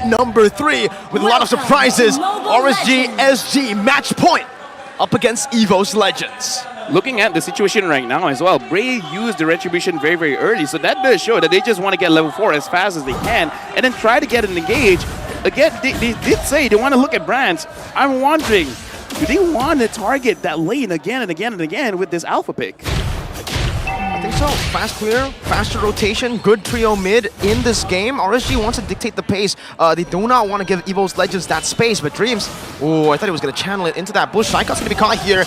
number 3 with a lot of surprises. RSG, SG, match point up against EVOS Legends. Looking at the situation right now as well, Bray used the Retribution very, very early, so that does show that they just want to get level 4 as fast as they can and then try to get an engage. Again, they did say they want to look at Brands. I'm wondering, do they want to target that lane again and again and again with this alpha pick? I think so. Fast clear, faster rotation, good trio mid in this game. RSG wants to dictate the pace. They do not want to give EVOS Legends that space, but Dreams, oh, I thought he was going to channel it into that bush. Saikot's going to be caught here.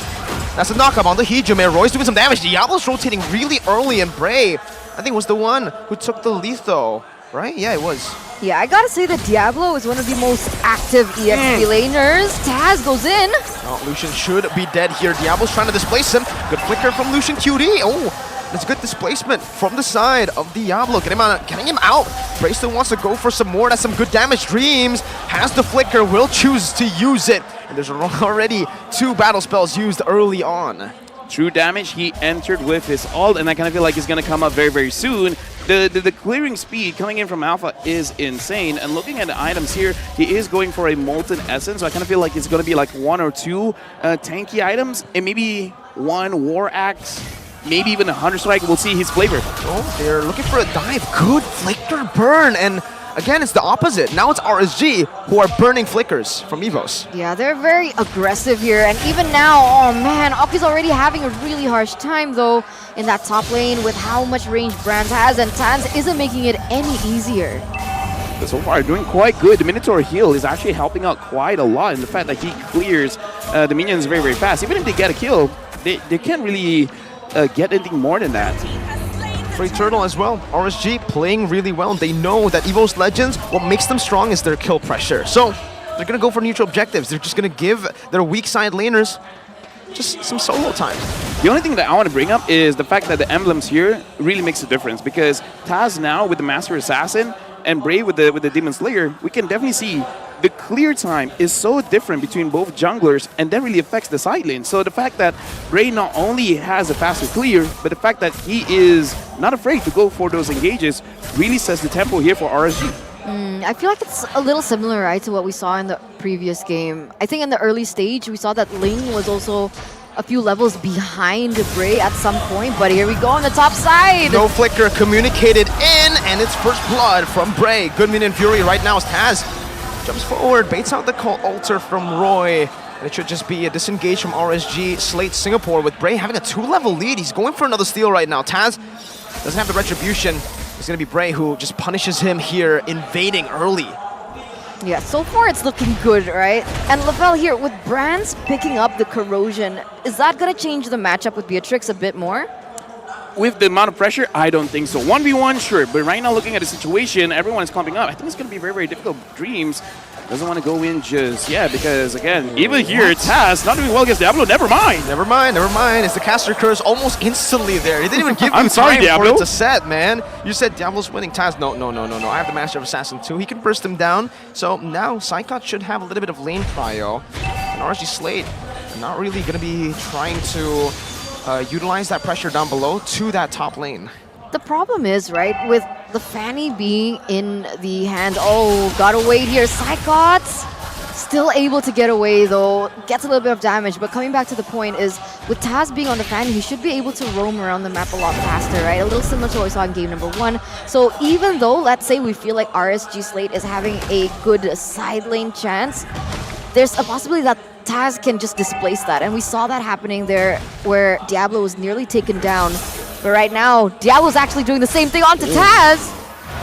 That's a knockup on the Hijime. Roy's doing some damage. Diablo's rotating really early, and Bray, I think, was the one who took the lethal, right? Yeah, it was. Yeah, I gotta say that Diablo is one of the most active EXP laners. Taz goes in. Oh, Lucian should be dead here. Diablo's trying to displace him. Good flicker from Lucian QD. Oh, that's good displacement from the side of Diablo. Getting him out. Bray still wants to go for some more. That's some good damage. Dreams has the flicker, will choose to use it. And there's already 2 battle spells used early on. True damage, he entered with his ult, and I kind of feel like it's going to come up very, very soon. The clearing speed coming in from Alpha is insane, and looking at the items here, he is going for a Molten Essence, so I kind of feel like it's going to be like 1 or 2 tanky items, and maybe 1 War Axe, maybe even a Hunter Strike. We'll see his flavor. Oh, they're looking for a dive. Good flicker burn, and again, it's the opposite. Now it's RSG who are burning flickers from EVOS. Yeah, they're very aggressive here. And even now, oh man, Oki's already having a really harsh time though in that top lane with how much range Brands has. And Tans isn't making it any easier. But so far, doing quite good. The Minotaur heal is actually helping out quite a lot in the fact that he clears the minions very, very fast. Even if they get a kill, they can't really get anything more than that. Free Turtle as well. RSG playing really well. They know that EVOS Legends, what makes them strong is their kill pressure. So they're going to go for neutral objectives. They're just going to give their weak side laners just some solo time. The only thing that I want to bring up is the fact that the emblems here really makes a difference, because Taz now with the Master Assassin and Bray with the Demon Slayer, we can definitely see the clear time is so different between both junglers, and that really affects the side lane. So the fact that Bray not only has a faster clear, but the fact that he is not afraid to go for those engages really sets the tempo here for RSG. I feel like it's a little similar, right, to what we saw in the previous game. I think in the early stage, we saw that Ling was also a few levels behind Bray at some point, but here we go on the top side. No flicker communicated in, and it's first blood from Bray. Good minion fury right now as Taz jumps forward, baits out the altar from Roy. And it should just be a disengage from RSG. Slate Singapore with Bray having a 2-level lead. He's going for another steal right now. Taz doesn't have the retribution. It's going to be Bray who just punishes him here, invading early. Yeah, so far it's looking good, right? And Lavelle here, with Brands picking up the corrosion, is that going to change the matchup with Beatrix a bit more? With the amount of pressure, I don't think so. 1v1, sure, but right now looking at the situation, everyone is clumping up. I think it's going to be very, very difficult. Dreams doesn't want to go in just yet because, again, even here, Taz not doing well against Diablo. Never mind. Never mind. It's the caster curse almost instantly there. He didn't even give you I'm sorry, time Diablo. for it to set, man. You said Diablo's winning. Taz, no. I have the Master of Assassin too. He can burst him down. So now Saikot should have a little bit of lane prio. And RSG Slate not really going to be trying to utilize that pressure down below to that top lane. The problem is, right, with the Fanny being in the hand, oh, got away here. Saikot's still able to get away though, gets a little bit of damage, but coming back to the point is, with Taz being on the Fanny, he should be able to roam around the map a lot faster, right? A little similar to what we saw in game number 1. So even though, let's say we feel like RSG Slate is having a good side lane chance, there's a possibility that Taz can just displace that, and we saw that happening there where Diablo was nearly taken down. But right now, Diablo's actually doing the same thing onto Taz,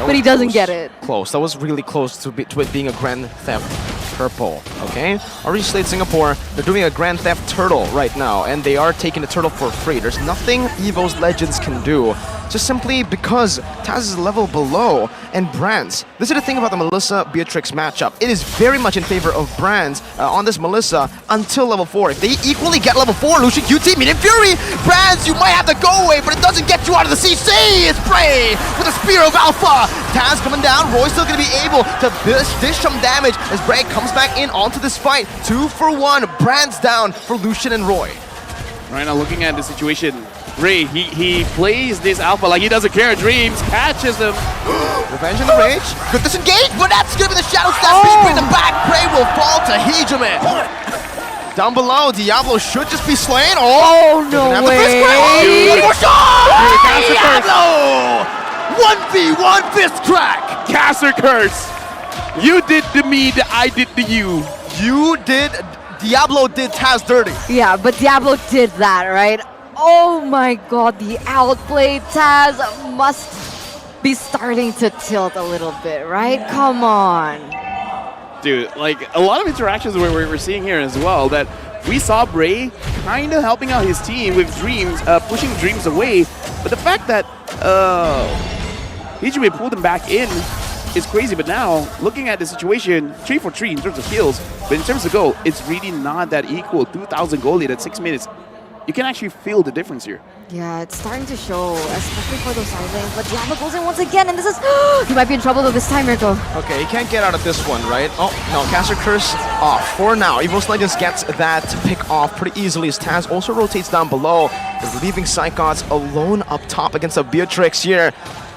but he doesn't get it. Close. That was really close to it being a Grand Theft Purple, okay? RSG Slate Singapore, they're doing a Grand Theft Turtle right now, and they are taking the turtle for free. There's nothing EVOS Legends can do, just simply because Taz is a level below, and Brands. This is the thing about the Melissa-Beatrix matchup. It is very much in favor of Brands on this Melissa until level 4. If they equally get level 4, Lucian QT, Minion Fury, Brands, you might have to go away, but it doesn't get you out of the CC. It's Bray with a Spear of Alpha. Taz coming down. Roy's still going to be able to dish some damage as Bray comes back in onto this fight. 2 for 1. Brands down for Lucian and Roy. Right now, looking at the situation, Ray, he plays this alpha like he doesn't care. Dreams catches him. Revenge in the rage. Good disengage, but that's going to be the shadow. Shadow Step being bring them back. Prey will fall to Hijime. Down below, Diablo should just be slain. Oh, no way. One more shot! Caster Diablo! 1v1 fist crack! Caster Curse! You did to me that I did to you. You did, Diablo did Taz dirty. Yeah, but Diablo did that, right? Oh my god, the outplayed Taz must be starting to tilt a little bit, right? Come on. Dude, like a lot of interactions we're seeing here as well, that we saw Bray kind of helping out his team with Dreams, pushing Dreams away, but the fact that Hijime pulled him back in is crazy. But now, looking at the situation, 3 for 3 in terms of kills, but in terms of goal, it's really not that equal. 2,000 goal lead at 6 minutes. You can actually feel the difference here. Yeah, it's starting to show, especially for those side lanes. But Diablo goes in once again, and this is... he might be in trouble though this time, Mirko. Okay, he can't get out of this one, right? Oh, no, Caster Curse off for now. EVOS Legends gets that pick off pretty easily as Taz also rotates down below. Is leaving Psychots alone up top against a Beatrix here.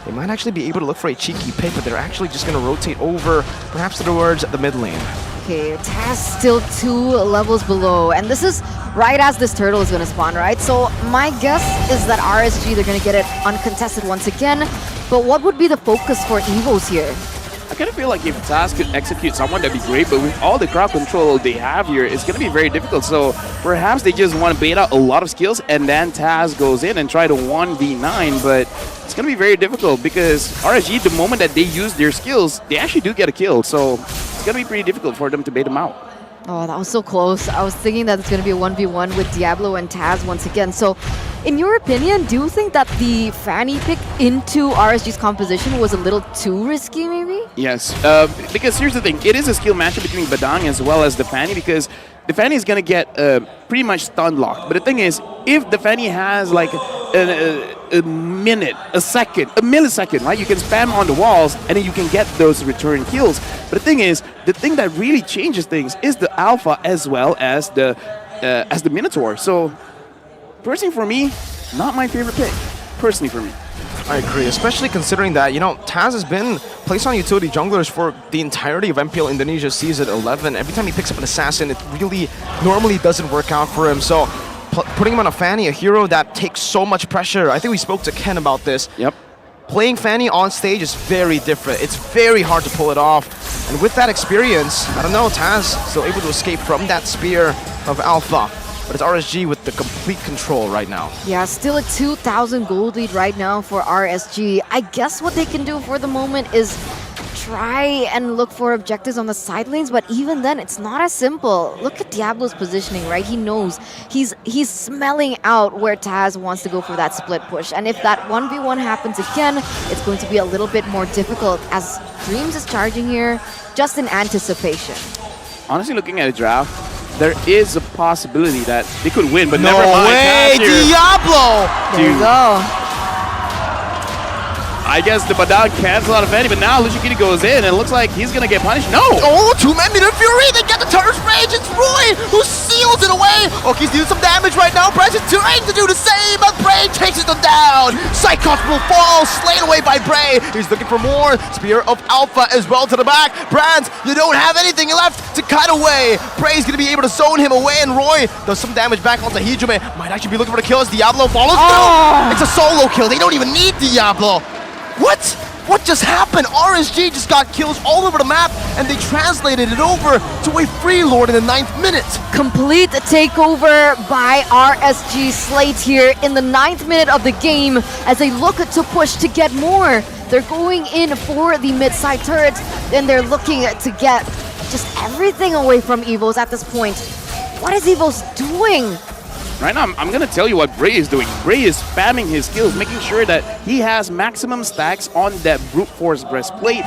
They might actually be able to look for a cheeky pick, but they're actually just going to rotate over, perhaps towards the mid lane. Okay, Taz still 2 levels below, and this is right as this turtle is going to spawn, right? So my guess is that RSG, they're going to get it uncontested once again, but what would be the focus for EVOS here? I kind of feel like if Taz could execute someone, that'd be great, but with all the crowd control they have here, it's going to be very difficult. So perhaps they just want to bait out a lot of skills, and then Taz goes in and try to 1v9, but it's going to be very difficult because RSG, the moment that they use their skills, they actually do get a kill. So it's going to be pretty difficult for them to bait them out. Oh, that was so close. I was thinking that it's going to be a 1v1 with Diablo and Taz once again. So, in your opinion, do you think that the Fanny pick into RSG's composition was a little too risky, maybe? Yes, because here's the thing. It is a skill matchup between Badang as well as the Fanny, because the Fanny is going to get pretty much stun locked. But the thing is, if the Fanny has like a minute, a second, a millisecond, right? You can spam on the walls and then you can get those return kills. But the thing is, the thing that really changes things is the Alpha as well as the Minotaur. So, personally for me, not my favorite pick. Personally for me. I agree, especially considering that, you know, Taz has been placed on utility junglers for the entirety of MPL Indonesia Season 11. Every time he picks up an assassin, it really normally doesn't work out for him. So, putting him on a Fanny, a hero that takes so much pressure. I think we spoke to Ken about this. Yep. Playing Fanny on stage is very different. It's very hard to pull it off. And with that experience, I don't know, Taz still able to escape from that spear of Alpha. But it's RSG with the complete control right now. Yeah, still a 2,000 gold lead right now for RSG. I guess what they can do for the moment is try and look for objectives on the side lanes, but even then, it's not as simple. Look at Diablo's positioning, right? He knows. He's smelling out where Taz wants to go for that split push. And if that 1v1 happens again, it's going to be a little bit more difficult as Dreams is charging here, just in anticipation. Honestly, looking at a draft, there is a possibility that they could win, but No never mind. way, Diablo! There you go. I guess the Badang cancels out of Fanny, but now Lushikini goes in, and it looks like he's going to get punished. No! Oh, 2-man Meter Fury! They get the Turret Rage! It's Roy who seals it away! Oki's doing some damage right now. Bray is trying to do the same, but Bray takes them down! Psychops will fall, slain away by Bray. He's looking for more. Spear of Alpha as well to the back. Brands, you don't have anything left to cut away. Bray's going to be able to zone him away, and Roy does some damage back onto Hijime. Might actually be looking for the kill as Diablo follows through. It's a solo kill. They don't even need Diablo. What? What just happened? RSG just got kills all over the map, and they translated it over to a free lord in the 9th minute. Complete takeover by RSG Slate here in the 9th minute of the game as they look to push to get more. They're going in for the mid-side turret, and they're looking to get just everything away from EVOS at this point. What is EVOS doing? Right now, I'm going to tell you what Bray is doing. Bray is spamming his skills, making sure that he has maximum stacks on that brute force breastplate,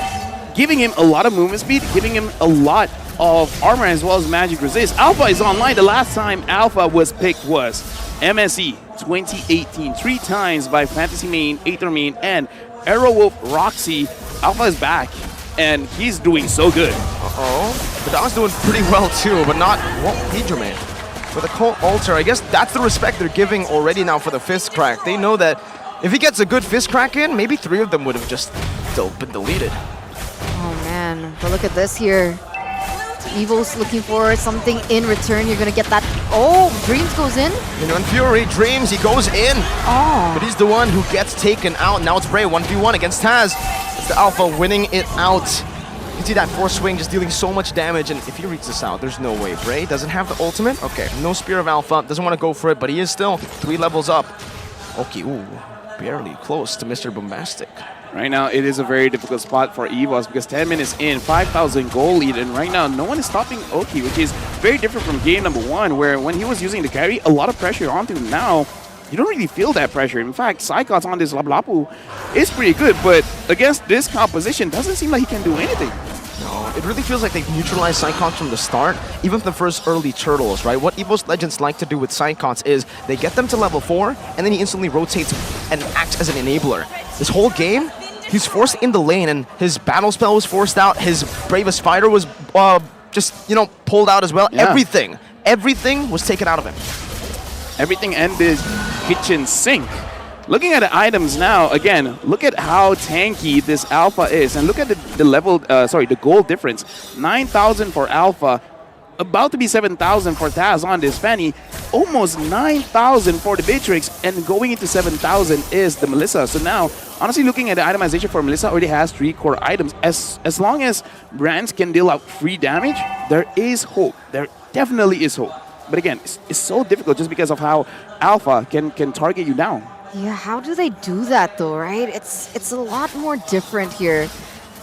giving him a lot of movement speed, giving him a lot of armor as well as magic resist. Alpha is online. The last time Alpha was picked was MSE 2018, 3 times by Fantasy Main, Aether Main, and Aerowolf Roxy. Alpha is back, and he's doing so good. Uh-oh. The dog's doing pretty well too, but not Hijime. With a Cult Altar, I guess that's the respect they're giving already now for the Fist Crack. They know that if he gets a good Fist Crack in, maybe 3 of them would have just still been deleted. Oh man, man. But look at this here. EVOS looking for something in return. You're going to get that. Oh, Dreams goes in. You know, in Fury, Dreams, he goes in. Oh. But he's the one who gets taken out. Now it's Bray 1v1 against Taz. It's the Alpha winning it out. You can see that force swing just dealing so much damage. And if he reads this out, there's no way. Bray doesn't have the ultimate. Okay, no Spear of Alpha. Doesn't want to go for it, but he is still 3 levels up. Okay, ooh, barely close to Mr. Bombastic. Right now, it is a very difficult spot for EVOS because 10 minutes in, 5,000 goal lead, and right now, no one is stopping Oki, which is very different from game number 1, where when he was using the carry, a lot of pressure onto him. Now, you don't really feel that pressure. In fact, Psychots on this Lapu is pretty good, but against this composition, doesn't seem like he can do anything. No, it really feels like they've neutralized Psychots from the start, even from the first early turtles, right? What EVOS Legends like to do with Psychots is they get them to level 4, and then he instantly rotates and acts as an enabler. This whole game, he's forced in the lane, and his battle spell was forced out. His Bravest Fighter was just, you know, pulled out as well. Yeah. Everything was taken out of him. Everything and this kitchen sink. Looking at the items now, again, look at how tanky this Alpha is, and look at the level, the gold difference. 9,000 for Alpha, about to be 7,000 for Taz on this Fanny, almost 9,000 for the Beatrix, and going into 7,000 is the Melissa. So now, honestly, looking at the itemization for Melissa, already has 3 core items. As long as brands can deal out free damage, there is hope. There definitely is hope. But again, it's so difficult just because of how Alpha can target you down. Yeah, how do they do that though, right? It's a lot more different here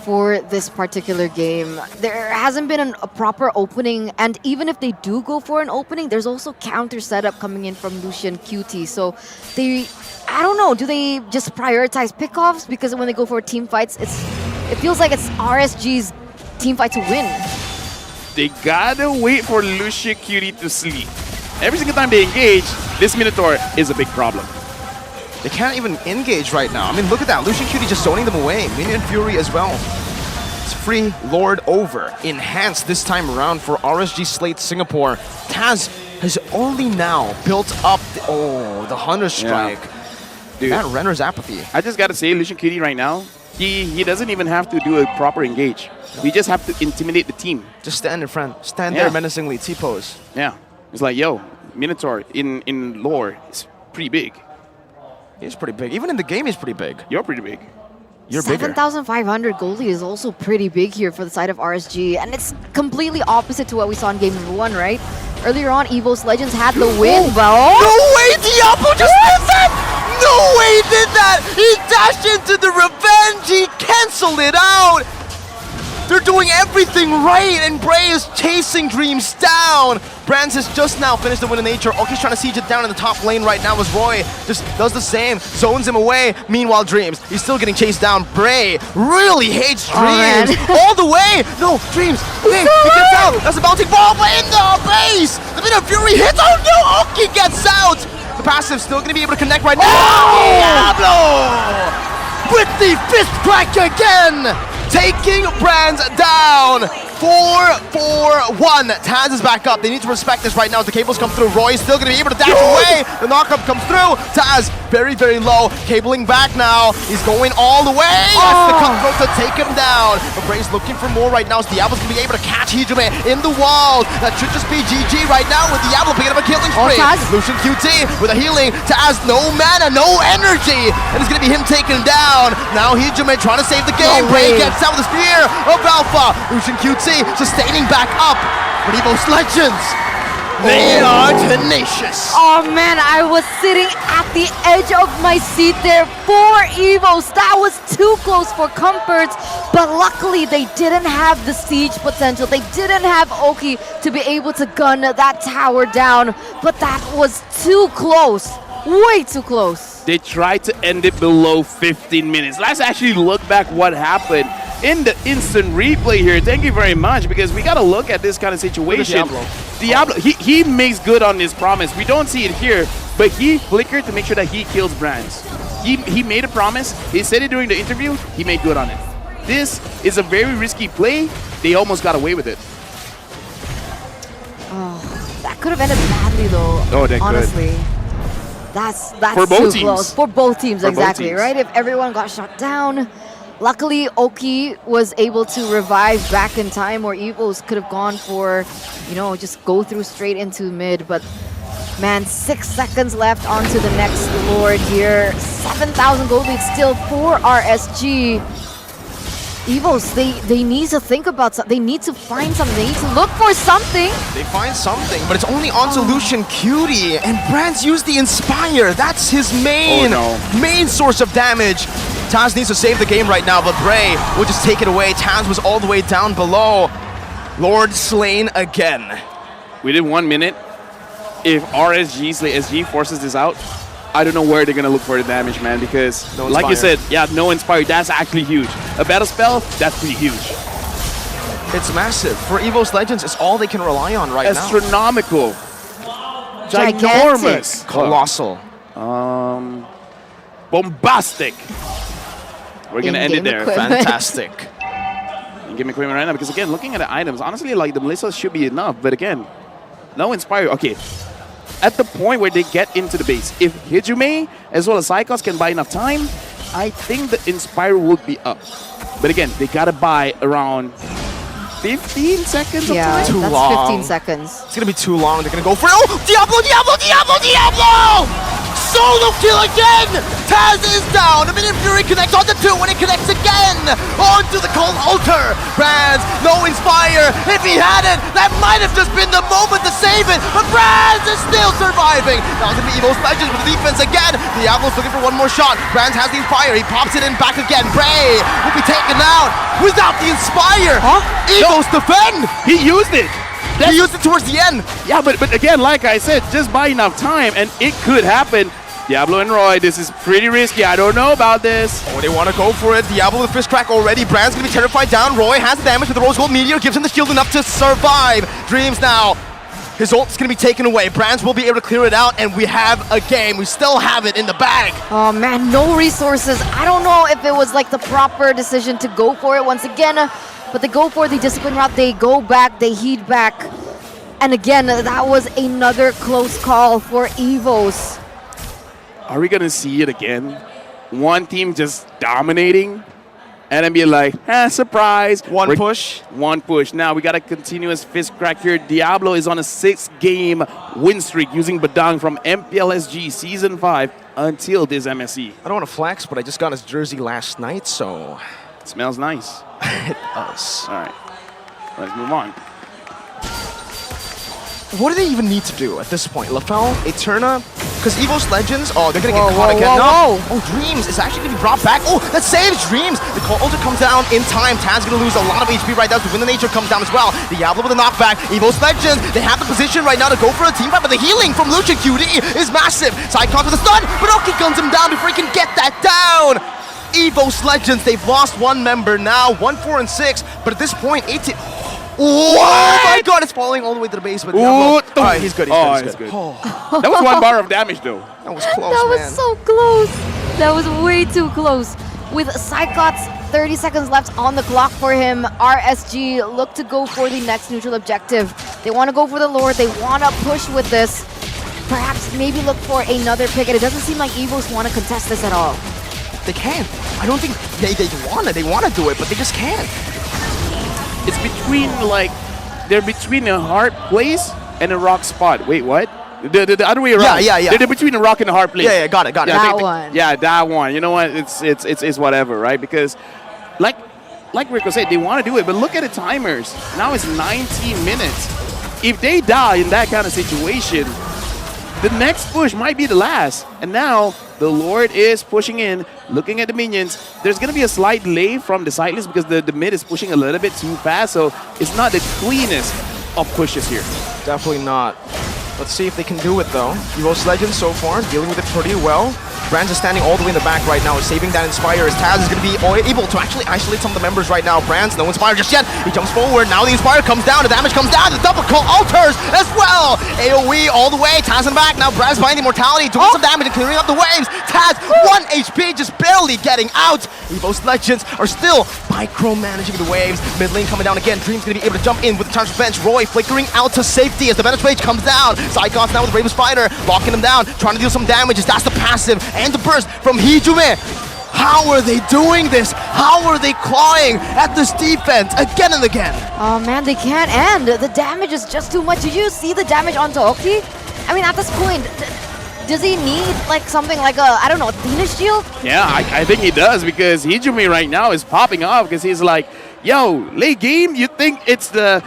for this particular game. There hasn't been a proper opening, and even if they do go for an opening, there's also counter setup coming in from Lucian QT. So I don't know, do they just prioritize pickoffs? Because when they go for team fights, it feels like it's RSG's team fight to win. They gotta wait for Lucian QT to sleep. Every single time they engage, this Minotaur is a big problem. They can't even engage right now. I mean, look at that. Lucian QT just zoning them away. Minion Fury as well. It's free Lord over. Enhanced this time around for RSG Slate Singapore. Taz has only now built up the Hunter Strike. Yeah. Dude, that renders apathy. I just gotta say, Lucian QT right now, he doesn't even have to do a proper engage. We just have to intimidate the team. Just stand in front. Stand there menacingly. T-pose. Yeah. It's like, yo, Minotaur in lore is pretty big. He's pretty big. Even in the game, he's pretty big. You're pretty big. You're bigger. 7,500 goalie is also pretty big here for the side of RSG, and it's completely opposite to what we saw in game number 1, right? Earlier on, EVOS Legends had the win, but no way Diablo just did that! No way he did that! He dashed into the revenge! He canceled it out! They're doing everything right, and Bray is chasing Dreams down. Brands has just now finished the win in nature. Oki's trying to siege it down in the top lane right now as Roy just does the same, zones him away. Meanwhile, Dreams, he's still getting chased down. Bray really hates Dreams. All the way. No, Dreams. Okay, he gets out. That's a bouncing ball, but in the base. The bit of Fury hits. Oh no, Oki gets out. The passive still going to be able to connect right now. Diablo! With the fist crack again. Taking Brands down. 4-4-1. Taz is back up. They need to respect this right now as the cables come through. Roy is still going to be able to dash away. The knockup comes through. Taz very, very low. Cabling back now. He's going all the way. That's the cutthroat to take him down. But Bray's looking for more right now. So Diablo's going to be able to catch Hijime in the wall. That should just be GG right now with Diablo picking up a killing spree. Lucian QT with a healing. Taz, no mana, no energy. And it's going to be him taken down. Now Hijime trying to save the game. Bray gets out with the spear of Alpha. Lucian QT sustaining back up. But EVOS Legends, they are tenacious. Oh man, I was sitting at the edge of my seat there for EVOS. That was too close for comfort, but luckily they didn't have the siege potential. They didn't have Oki to be able to gun that tower down, but that was too close. Way too close. They tried to end it below 15 minutes. Let's actually look back what happened in the instant replay here. Thank you very much, because we got to look at this kind of situation. Diablo, he makes good on his promise. We don't see it here, but he flickered to make sure that he kills Brands. He made a promise. He said it during the interview. He made good on it. This is a very risky play. They almost got away with it. Oh, that could have ended badly though. Oh, that honestly. That's for both too teams. close. For both teams, for exactly, both teams. right? If everyone got shot down, Luckily, Oki was able to revive back in time, or EVOS could have gone for, you know, just go through straight into mid. But man, 6 seconds left onto the next Lord here. 7,000 gold lead still for RSG. EVOS, they need to think about something. They need to find something. They need to look for something. They find something, but it's only onto Lucian Cutie, and Brands used the Inspire. That's his main source of damage. Taz needs to save the game right now, but Bray will just take it away. Taz was all the way down below. Lord slain again. We did 1 minute. If RSG forces this out, I don't know where they're going to look for the damage, man, because No like you Inspire. said, yeah, no Inspire, that's actually huge. A battle spell, that's pretty huge. It's massive. For EVOS Legends, it's all they can rely on right now. Astronomical. Gigantic. Ginormous. Colossal. Bombastic. We're going to end it In-game there. equipment. Fantastic. In-game equipment right now, because again, looking at the items, honestly, like the Melissa should be enough, but again, no Inspire. Okay. At the point where they get into the base, if Hijume as well as Psychos can buy enough time, I think the Inspire would be up. But again, they gotta buy around 15 seconds of Yeah, time. Too that's long. 15 seconds. It's gonna be too long. They're gonna go for it. Oh, Diablo! Solo kill again! Taz is down. A minute Fury connects onto 2 when it connects again. Onto the cold altar. Brands, no Inspire. If he had it, that might have just been the moment to save it. But Brands is still surviving. Now it's gonna be EVOS Legends with the defense again. Diablo's looking for one more shot. Brands has the Inspire. He pops it in back again. Bray will be taken out without the Inspire. EVOS defend. He used it. He used it towards the end. Yeah, but again, like I said, just buy enough time and it could happen. Diablo and Roy, this is pretty risky. I don't know about this. Oh, they want to go for it. Diablo with fist crack already. Brand's going to be terrified down. Roy has the damage with the Rose Gold Meteor. Gives him the shield enough to survive. Dreams now. His ult's going to be taken away. Brands will be able to clear it out, and we have a game. We still have it in the bag. Oh man, no resources. I don't know if it was like the proper decision to go for it once again, but they go for the discipline route. They go back, they heat back. And again, that was another close call for EVOS. Are we gonna see it again? One team just dominating and then be like, surprise. One push. One push. Now we got a continuous fist crack here. Diablo is on a 6-game win streak using Badang from MPLSG Season 5 until this MSE. I don't want to flex, but I just got his jersey last night, so It smells nice. it does. All right, let's move on. What do they even need to do at this point? LaFell, Eterna, because EVOS Legends, oh, they're going to get Whoa, caught whoa, again. whoa, No. Oh, Dreams is actually going to be brought back. Oh, that saves Dreams. The Cold Ultra comes down in time. Taz going to lose a lot of HP right now. The Wind of Nature comes down as well. Diablo with a knockback. EVOS Legends, they have the position right now to go for a team fight, but the healing from Lucian QD is massive. Psychon with a stun, but Oki guns him down before he can get that down. EVOS Legends, they've lost one member now, 1, 4, and 6, but at this point, 18. Oh my god, it's falling all the way to the base. But Diablo. All right, he's good. He's good. Oh, That was 1 bar of damage though. that was close, That was man. so close. That was way too close. With Psychots 30 seconds left on the clock for him, RSG look to go for the next neutral objective. They want to go for the Lord. They want to push with this. Perhaps maybe look for another pick. And it doesn't seem like EVOS want to contest this at all. They can't. I don't think they want to. They want to do it, but they just can't. It's between like, they're between a hard place and a rock spot. Wait, what? The other way around. Yeah. They're between a rock and a hard place. Yeah, got it. Yeah, That one. Yeah, that one. You know what? It's whatever, right? Because, like Rico said, they want to do it, but look at the timers. Now it's 19 minutes. If they die in that kind of situation, the next push might be the last. And now the Lord is pushing in, looking at the minions. There's going to be a slight delay from the side list because the mid is pushing a little bit too fast, so it's not the cleanest of pushes here. Definitely not. Let's see if they can do it, though. EVOS Legends so far dealing with it pretty well. Brands is standing all the way in the back right now, saving that Inspire as Taz is going to be able to actually isolate some of the members right now. Brands, no Inspire just yet. He jumps forward. Now the Inspire comes down. The damage comes down. The double call alters as well. AoE all the way. Taz in back. Now Brands buying the immortality, doing some damage and clearing up the waves. Taz, 1 HP, just barely getting out. EVOS Legends are still micromanaging the waves. Mid lane coming down again. Dream's going to be able to jump in with the charge bench. Roy flickering out to safety as the Venom's Rage comes down. Psychons now with Raven Spider, locking him down, trying to deal some damage. That's the passive and the burst from Hijume. How are they doing this? How are they clawing at this defense again and again? Oh man, they can't end. The damage is just too much. Did you see the damage onto Oki? I mean, at this point, does he need like something like a, I don't know, Athena shield? Yeah, I think he does, because Hijumi right now is popping off because he's like, yo, late game, you think it's the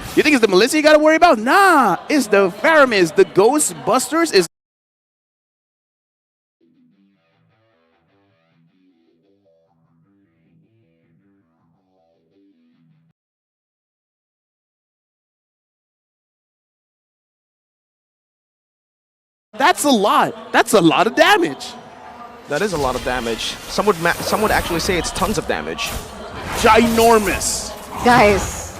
Melissa you gotta worry about? Nah, it's the Faramis, the Ghostbusters is. That's a lot. That's a lot of damage. That is a lot of damage. Some would actually say it's tons of damage. Ginormous. Guys,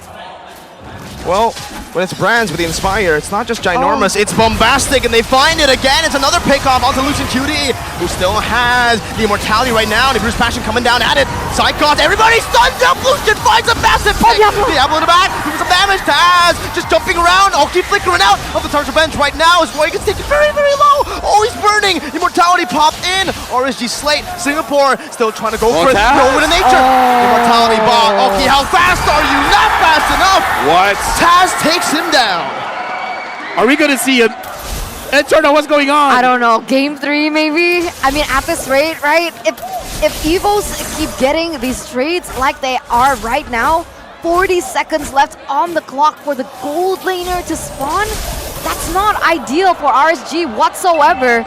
Well, when it's Brands with the Inspire, it's not just ginormous, it's bombastic, and they find it again. It's another pickoff onto Lucian Cutie, who still has the immortality right now. The Bruce Passion coming down at it. Psychos, everybody stuns up. Lucian finds a massive pick. Diablo in the back, doing some damage. Taz just jumping around. All keep flickering out of the Tartar bench right now as Roy gets taken very, very low. Oh, he's burning. Immortality popped in. RSG Slate, Singapore still trying to go for it. Go over to nature. Immortality bomb. Okay, how fast are you? Not fast enough. What? Taz takes him down. Are we gonna see a Eternal? What's going on? I don't know, game 3 maybe? I mean, at this rate, right? If EVOS keep getting these trades like they are right now, 40 seconds left on the clock for the gold laner to spawn, that's not ideal for RSG whatsoever.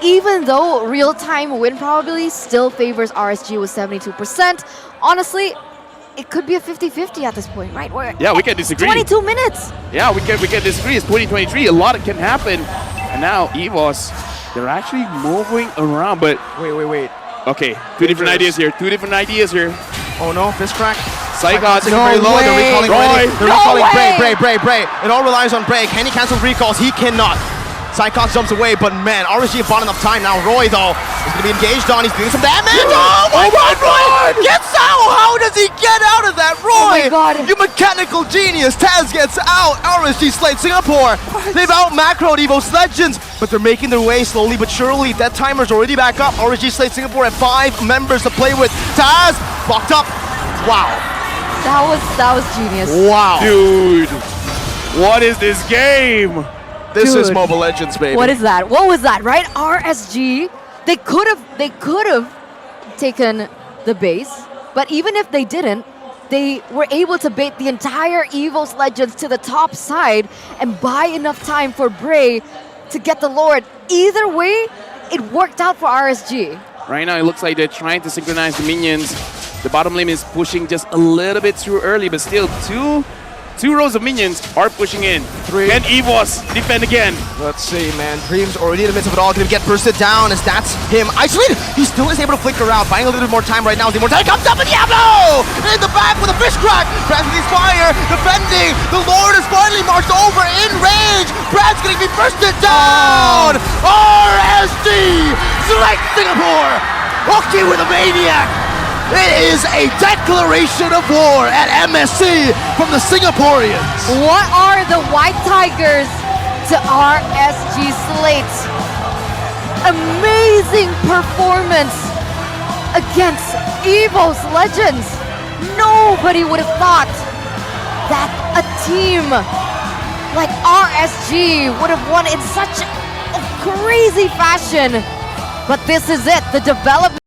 Even though real-time win probability still favors RSG with 72%, honestly, it could be a 50-50 at this point, right? Yeah, we can disagree. 22 minutes. Yeah, we can disagree. It's 2023. A lot can happen. And now EVOS, they're actually moving around, but Wait. okay, two different ideas here. Oh no, fist crack. Psychos, No very low. They're way. recalling Roy. already. They're No recalling way. Bray. It all relies on Bray. Can he cancel recalls? He cannot. Psychos jumps away, but man, RSG bought enough time now. Roy, though, is going to be engaged on. He's doing some damage. Oh my god, Roy gets out. How does he get out of that, Roy? Oh my god. You mechanical genius. Taz gets out. RSG Slate Singapore. They've out-macroed EVOS Legends, but they're making their way slowly but surely. That timer's already back up. RSG Slate Singapore at 5 members to play with. Taz blocked up. Wow. That was genius. Wow. dude, what is this game? This is Dude. Mobile Legends, baby. What is that? What was that, right? RSG, they could have taken the base, but even if they didn't, they were able to bait the entire EVOS Legends to the top side and buy enough time for Bray to get the Lord. Either way, it worked out for RSG. Right now, it looks like they're trying to synchronize the minions. The bottom lane is pushing just a little bit too early, but still two rows of minions are pushing in. Can EVOS defend again? Let's see, man. Dream's already in the midst of it all. Gonna get bursted down as that's him isolated. He still is able to flicker out, buying a little bit more time right now. The Immortality comes up, and Diablo in the back with a fish crack. Brad's with his fire, defending. The Lord is finally marched over in range. Brad's gonna be bursted down. RSG select Singapore. Hockey with a maniac. It is a declaration of war at MSC from the Singaporeans. What are the White Tigers to RSG Slate? Amazing performance against EVOS Legends. Nobody would have thought that a team like RSG would have won in such a crazy fashion. But this is it, the development.